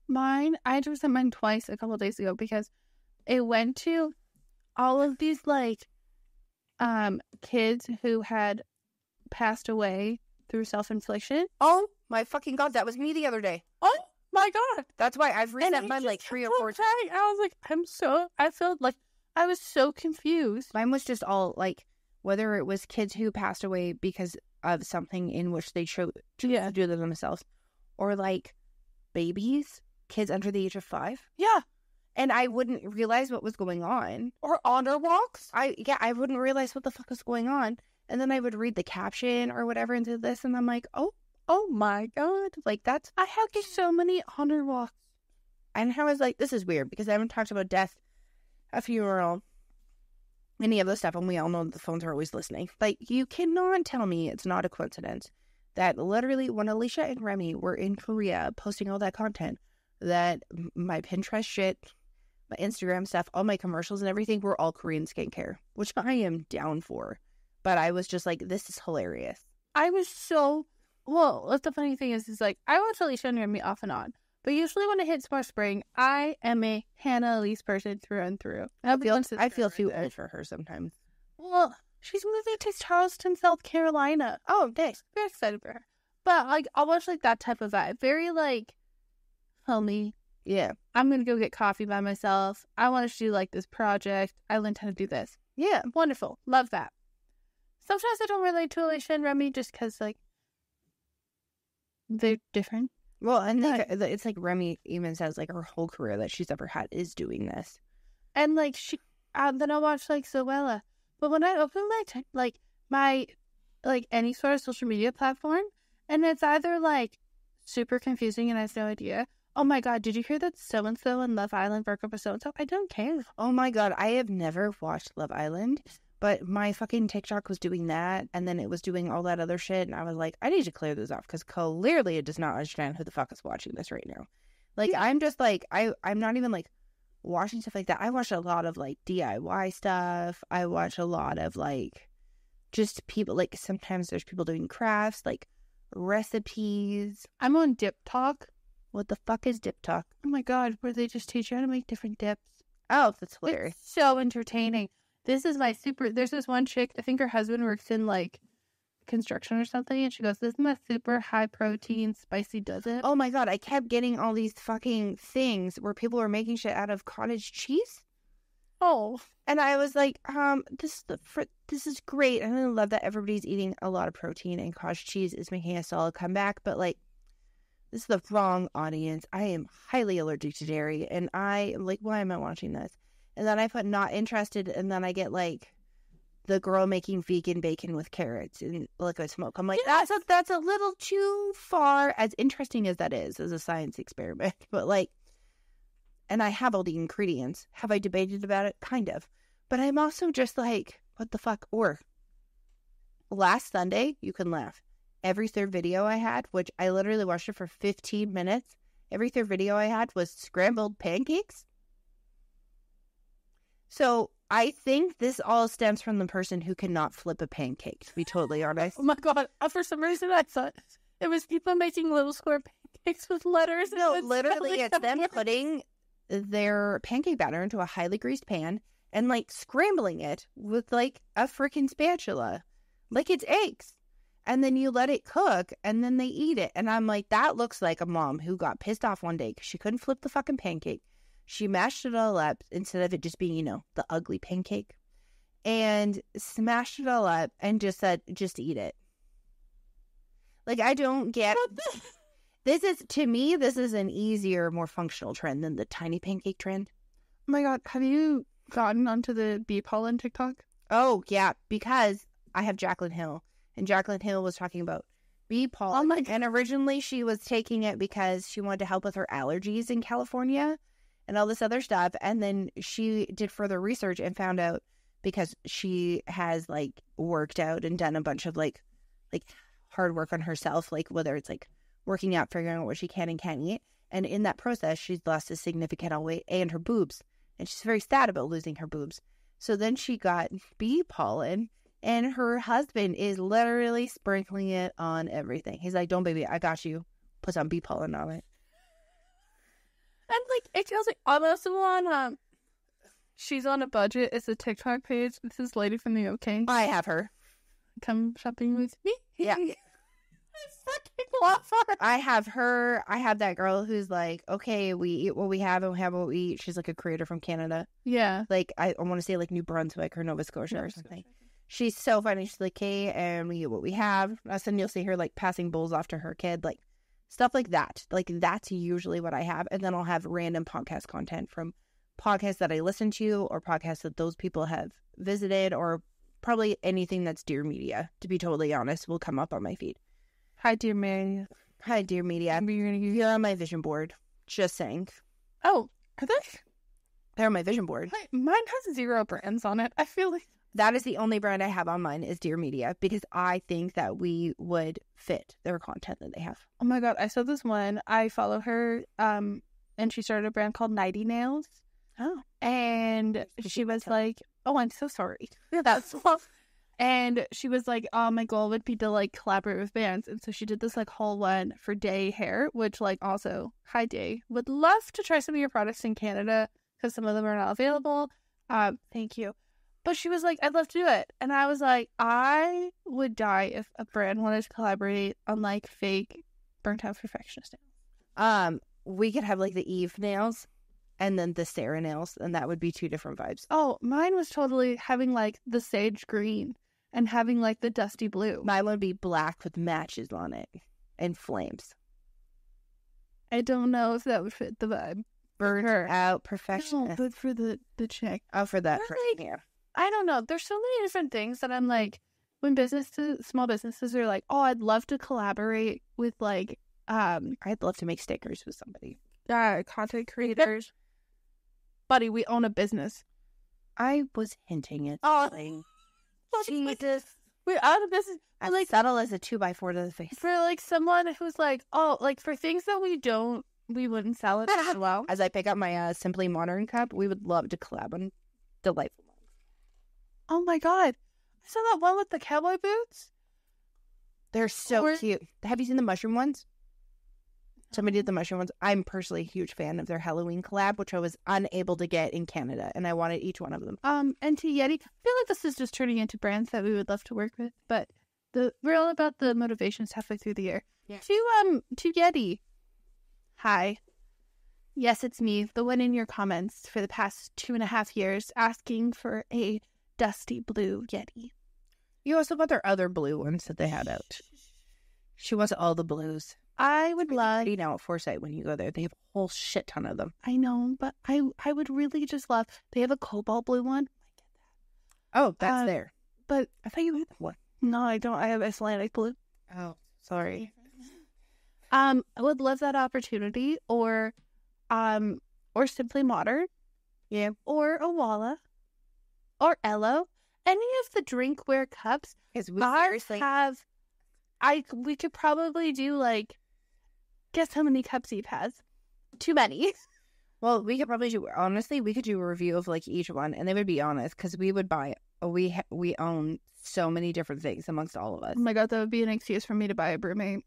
Mine, I just sent mine twice a couple of days ago because it went to all of these like kids who had passed away through self-infliction. Oh my fucking God, that was me the other day. Oh my God. That's why I've reset mine like 3 or 4 times. I was like, I felt like I was so confused. Mine was just all like, whether it was kids who passed away because of something in which they chose to do them themselves, or like babies, kids under the age of 5. Yeah. And I wouldn't realize what was going on. Or honor walks. I wouldn't realize what the fuck was going on. And then I would read the caption or whatever into this, and I'm like, oh my God. Like, that's... I have so many honor walks. And I was like, this is weird, because I haven't talked about death, a funeral, any of this stuff, and we all know that the phones are always listening. Like, you cannot tell me it's not a coincidence that literally when Alicia and Remy were in Korea posting all that content, that my Pinterest shit, my Instagram stuff, all my commercials and everything were all Korean skincare, which I am down for. But I was just like, this is hilarious. I was so... Well, the funny thing is like, I watch Alicia and Remy off and on. But usually when it hits more spring, I am a Hannah Elise person through and through. I feel too old for her sometimes. Well, she's moving to Charleston, South Carolina. Oh, thanks. Very excited for her. But like, I'll watch like that type of vibe. Very like, homey. Yeah. I'm going to go get coffee by myself. I want to do like this project. I learned how to do this. Yeah. Wonderful. Love that. Sometimes I don't relate to Alicia and Remy just because like, they're different. Well, and it's like Remy even says like her whole career that she's ever had is doing this. And like then I'll watch like Zoella. But when I open my any sort of social media platform, and it's either like super confusing and I have no idea. Oh my God, did you hear that so-and-so in Love Island broke up with so-and-so? I don't care. Oh my God, I have never watched Love Island, but my fucking TikTok was doing that, and then it was doing all that other shit, and I was like, I need to clear this off, because clearly it does not understand who the fuck is watching this right now. Like, I'm just like, I'm not even like watching stuff like that. I watch a lot of like DIY stuff. I watch a lot of like just people, like sometimes there's people doing crafts, like recipes. I'm on Dip Talk. What the fuck is Dip Talk? Oh my God, where they just teach you how to make different dips. Oh, that's hilarious. It's so entertaining. There's this one chick, I think her husband works in like construction or something, and she goes, this is my super high protein spicy does-it. Oh my God, I kept getting all these fucking things where people were making shit out of cottage cheese. Oh. And I was like, this is great. And I love that everybody's eating a lot of protein, and cottage cheese is making a solid comeback, but like, this is the wrong audience. I am highly allergic to dairy, and I am like, why am I watching this? And then I put not interested, and then I get like the girl making vegan bacon with carrots and liquid smoke. I'm like, that's a little too far, as interesting as that is as a science experiment. But like, and I have all the ingredients. Have I debated about it? Kind of. But I'm also just like, what the fuck? Or last Sunday, you can laugh. Every third video I had, which I literally watched it for 15 minutes, every third video I had was scrambled pancakes. So I think this all stems from the person who cannot flip a pancake, to be totally honest. Oh my God. For some reason, I thought it was people making little square pancakes with letters. No, literally, it's them putting their pancake batter into a highly greased pan and like scrambling it with like a freaking spatula, like it's eggs. And then you let it cook and then they eat it. And I'm like, that looks like a mom who got pissed off one day because she couldn't flip the fucking pancake. She mashed it all up instead of it just being, you know, the ugly pancake, and smashed it all up and just said, just eat it. Like, I don't get this is, to me, this is an easier, more functional trend than the tiny pancake trend. Oh my God. Have you gotten onto the bee pollen TikTok? Oh, yeah, because I have Jaclyn Hill, and Jaclyn Hill was talking about bee pollen. Oh my God. And originally she was taking it because she wanted to help with her allergies in California and all this other stuff. And then she did further research and found out, because she has like worked out and done a bunch of like hard work on herself, like whether it's like working out, figuring out what she can and can't eat. And in that process, she's lost a significant amount of weight and her boobs. And she's very sad about losing her boobs. So then she got bee pollen, and her husband is literally sprinkling it on everything. He's like, don't, baby, I got you. Put some bee pollen on it. And like, it feels like I'm also on, She's on a Budget. It's a TikTok page. This is Lady from the OK. I have her. Come shopping with me. Yeah. I fucking love her. I have her. I have that girl who's like, okay, we eat what we have and we have what we eat. She's like a creator from Canada. Yeah. Like, I want to say like New Brunswick or Nova Scotia or something. She's so funny. She's like, okay, and we eat what we have. And you'll see her like passing bowls off to her kid, like stuff like that. Like, that's usually what I have. And then I'll have random podcast content from podcasts that I listen to, or podcasts that those people have visited, or probably anything that's Dear Media, to be totally honest, will come up on my feed. Hi, Dear Media. Hi, Dear Media. You're on my vision board. Just saying. Oh, are they? They're on my vision board. Mine has 0 brands on it. I feel like that is the only brand I have on mine is Dear Media, because I think that we would fit their content that they have. Oh my God, I saw this one. I follow her, and she started a brand called Nighty Nails. Oh. And she was like, oh, I'm so sorry. That's and she was like, oh, my goal would be to like collaborate with bands. And so she did this like whole one for Day Hair, which like also, hi Day, would love to try some of your products in Canada because some of them are not available. Thank you. But she was like, I'd love to do it. And I was like, I would die if a brand wanted to collaborate on like fake burnt out perfectionist nails. We could have like the Eve nails and then the Sara nails, and that would be 2 different vibes. Oh, mine was totally having like the sage green and having like the dusty blue. Mine would be black with matches on it and flames. I don't know if that would fit the vibe. Burnt out perfectionist. No, but for the chick. Oh, for that. Like, yeah. I don't know. There's so many different things that I'm like, when small businesses are like, oh, I'd love to collaborate with like, I'd love to make stickers with somebody. Content creators. Buddy, we own a business. I was hinting at something. Jesus. We're out of business. As like, subtle as a 2x4 to the face. For like someone who's like, oh, like for things that we wouldn't sell it as well. As I pick up my Simply Modern cup, we would love to collab on delightful mugs. Oh my God. I saw that one with the cowboy boots. They're so cute. Have you seen the mushroom ones? Somebody did the mushroom ones. I'm personally a huge fan of their Halloween collab, which I was unable to get in Canada, and I wanted each one of them. And to Yeti, I feel like this is just turning into brands that we would love to work with, but we're all about the motivations halfway through the year. Yeah. To Yeti. Hi. Yes, it's me, the one in your comments for the past 2.5 years, asking for a dusty blue Yeti. You also got their other blue ones that they had out. She wants all the blues. I would love... Now at Foresight, when you go there, they have a whole shit ton of them. I know, but I would really just love... They have a cobalt blue one. Oh, that's there. But I thought you had that one. No, I don't. I have Icelandic blue. Oh, sorry. I would love that opportunity, or Simply Modern. Yeah. Or Awala. Or Ello. any of the drinkware cups, Because we ours seriously have. We could probably do like, guess how many cups Eve has? Too many. Well, we could probably do, honestly, we could do a review of like each one, and they would be honest, because we would buy, we own so many different things amongst all of us. Oh my god, that would be an excuse for me to buy a brewmate.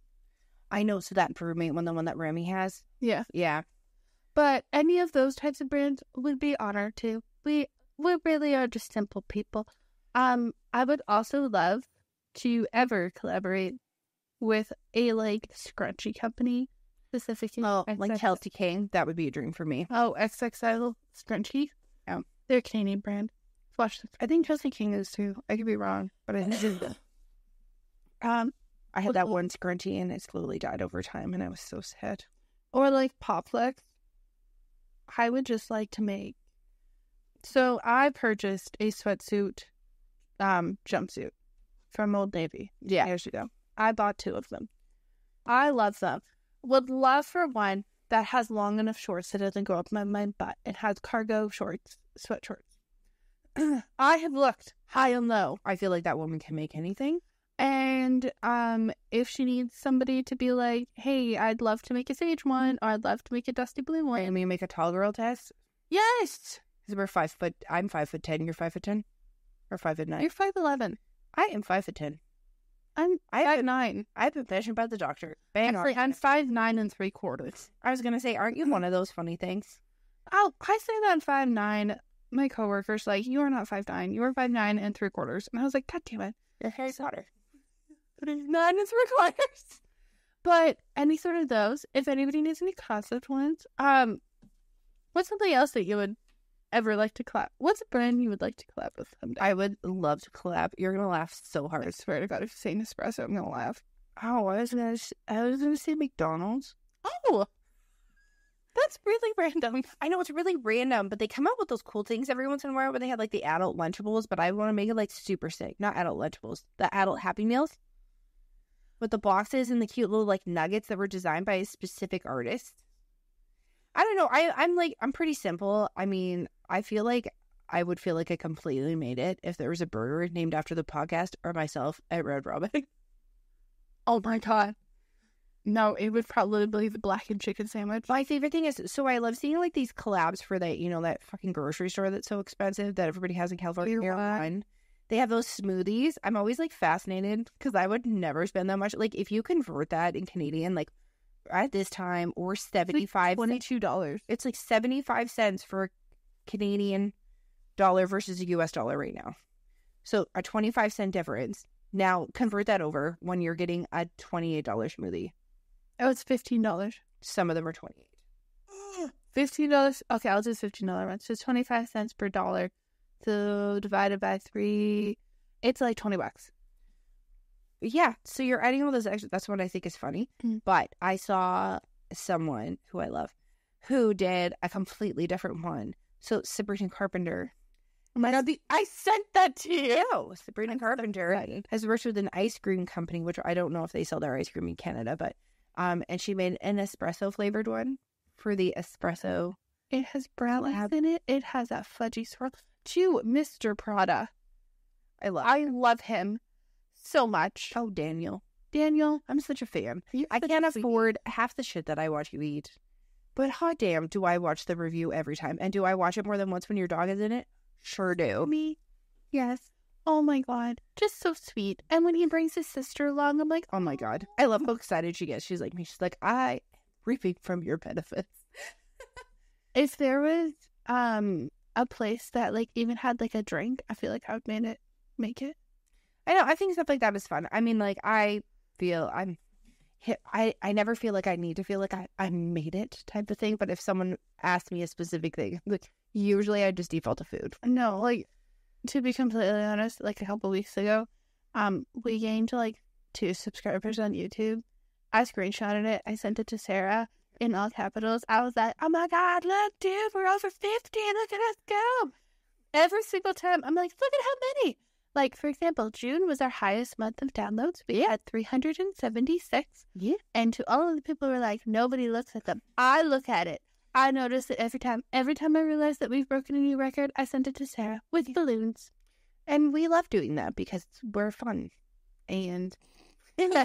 I know, so that brewmate one, the one that Remy has. Yeah. Yeah. But any of those types of brands would be honored too. We really are just simple people. I would also love to ever collaborate with a like scrunchie company specifically. Oh, like Healthy King, that would be a dream for me. Oh, XXL scrunchie. Yeah. They're a Canadian brand. Watch them. I think Healthy King is too. I could be wrong, but I think I had that one scrunchie and it slowly died over time, and I was so sad. Or like Popflex. I would just like to make. So I purchased a sweatsuit, jumpsuit from Old Navy. Yeah. Years ago. I bought 2 of them. I love them. Would love for one that has long enough shorts that doesn't go up my butt. It has cargo shorts, sweat shorts. I have looked high and low. I feel like that woman can make anything. And if she needs somebody to be like, hey, I'd love to make a sage one, or I'd love to make a dusty blue one. And we make a tall girl test. Yes! Because we're 5 foot. I'm 5'10". You're 5'10", or 5'9". You're 5'11". I am 5'10". I'm 5'9". I've been mentioned by the doctor. Actually, I'm 5'9" and 3/4. I was gonna say, aren't you one of those funny things? Oh, I say that I'm 5'9". My coworker's like, you are not 5'9". You are 5'9" and 3/4. And I was like, God damn it. You're Harry Potter. 9 and 3/4. But any sort of those, if anybody needs any concept ones, what's something else that you would ever like to collab? What's a brand you would like to collab with someday? I would love to collab. You're gonna laugh so hard. I swear to God, if you say Nespresso, I'm gonna laugh. Oh, I was gonna say McDonald's. Oh, that's really random. I know it's really random, but they come out with those cool things every once in a while where they have like the adult Lunchables, but I want to make it like super sick. Not adult Lunchables, the adult Happy Meals with the boxes and the cute little like nuggets that were designed by a specific artist. I don't know. I'm pretty simple. I mean, I feel like I would feel like I completely made it if there was a burger named after the podcast or myself at Red Robin. Oh my God. No, it would probably be the blackened chicken sandwich. My favorite thing is, so I love seeing like these collabs for that, you know, that fucking grocery store that's so expensive that everybody has in California. They have those smoothies. I'm always like fascinated because I would never spend that much. Like if you convert that in Canadian, like at this time, or 75 like $22. It's like 75 cents for a Canadian dollar versus a US dollar right now. So a 25-cent difference. Now convert that over when you're getting a $28 smoothie. Oh, it's $15. Some of them are 28. $15. Okay, I'll do $15 ones. So 25 cents per dollar. So divided by 3, it's like $20. Yeah, so you're adding all those extra. That's what I think is funny. Mm. But I saw someone who I love who did a completely different one. So Sabrina Carpenter. Oh my God, I sent that to you. Sabrina Carpenter has worked with an ice cream company, which I don't know if they sell their ice cream in Canada, but and she made an espresso flavored one for the espresso. It has brownies in it. It has a fudgy swirl. To Mr. Prada. I love him so much. Oh, Daniel, I'm such a fan. I can't afford half the shit that I watch you eat. But hot damn, do I watch the review every time. And do I watch it more than once when your dog is in it? Sure do. Me? Yes. Oh my God. Just so sweet. And when he brings his sister along, I'm like, oh my God. I love how excited she gets. She's like me. She's like, I am reaping from your benefits. If there was a place that like even had like a drink, I feel like I would make it. I know. I think stuff like that is fun. I mean, like I never feel like I need to feel like I made it type of thing. But if someone asked me a specific thing, like usually I just default to food. No, like to be completely honest, like a couple weeks ago, we gained like 2 subscribers on YouTube. I screenshotted it. I sent it to Sara in all capitals. I was like, oh my God, look, dude, we're over 50. Look at us go. Every single time, I'm like, look at how many. Like, for example, June was our highest month of downloads. We had 376. Yeah. And to all of the people who were like, nobody looks at them. I look at it. I notice it every time. Every time I realize that we've broken a new record, I send it to Sara with balloons. And we love doing that because we're fun. And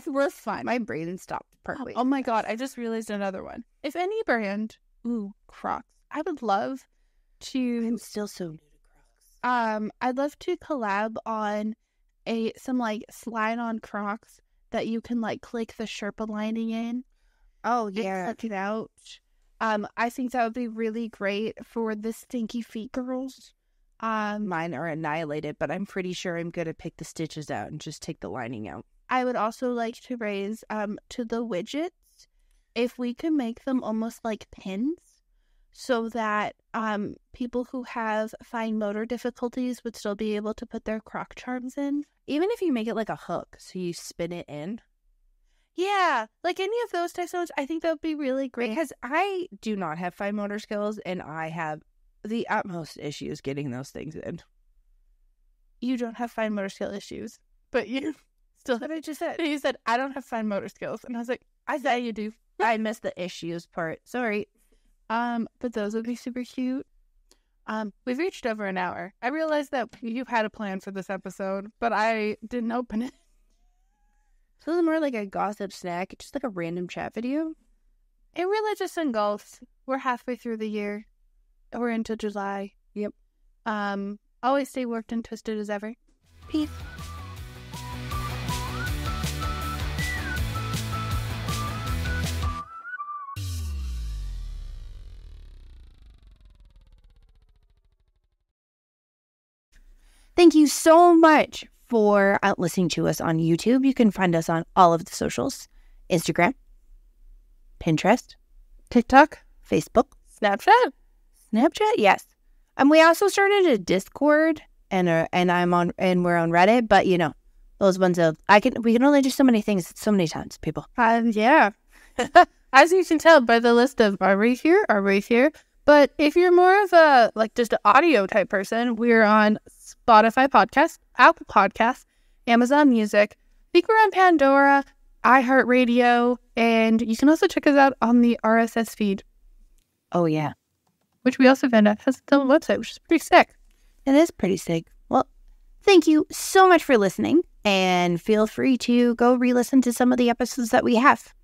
We're fun. my brain stopped partway. Oh my God, I just realized another one. If any brand, Crocs, I would love to. I'm still so new to Crocs. I'd love to collab on some like slide-on Crocs that you can like click the Sherpa lining in. Oh yeah, Cut it out. I think that would be really great for the stinky feet girls. Mine are annihilated, but I'm pretty sure I'm gonna pick the stitches out and just take the lining out. I would also like to raise to the widgets if we could make them almost like pins, so that people who have fine motor difficulties would still be able to put their Croc charms in. Even if you make it like a hook, so you spin it in. Yeah, like any of those types of ones, I think that would be really great. Because I do not have fine motor skills, and I have the utmost issues getting those things in. You don't have fine motor skill issues, but you still have. What I just said. You said, I don't have fine motor skills. And I was like, I said you do. I missed the issues part. Sorry. But those would be super cute. We've reached over an hour. I realized that you had a plan for this episode, but I didn't open it. So this is more like a gossip snack, just like a random chat video. It really just engulfs. We're halfway through the year. We're into July. Yep. Always stay worked and twisted as ever. Peace. Thank you so much for listening to us on YouTube. You can find us on all of the socials: Instagram, Pinterest, TikTok, Facebook, Snapchat. Yes. And we also started a Discord, and we're on Reddit. But you know, those ones we can only do so many things so many times, people. Yeah. As you can tell by the list of are we here. But if you're more of a just an audio type person, we're on Spotify Podcast, Apple Podcasts, Amazon Music. I think we're on Pandora, iHeartRadio, and you can also check us out on the RSS feed. Oh yeah, which we also found out has its own website, which is pretty sick. It is pretty sick. Well, thank you so much for listening, and feel free to go re-listen to some of the episodes that we have.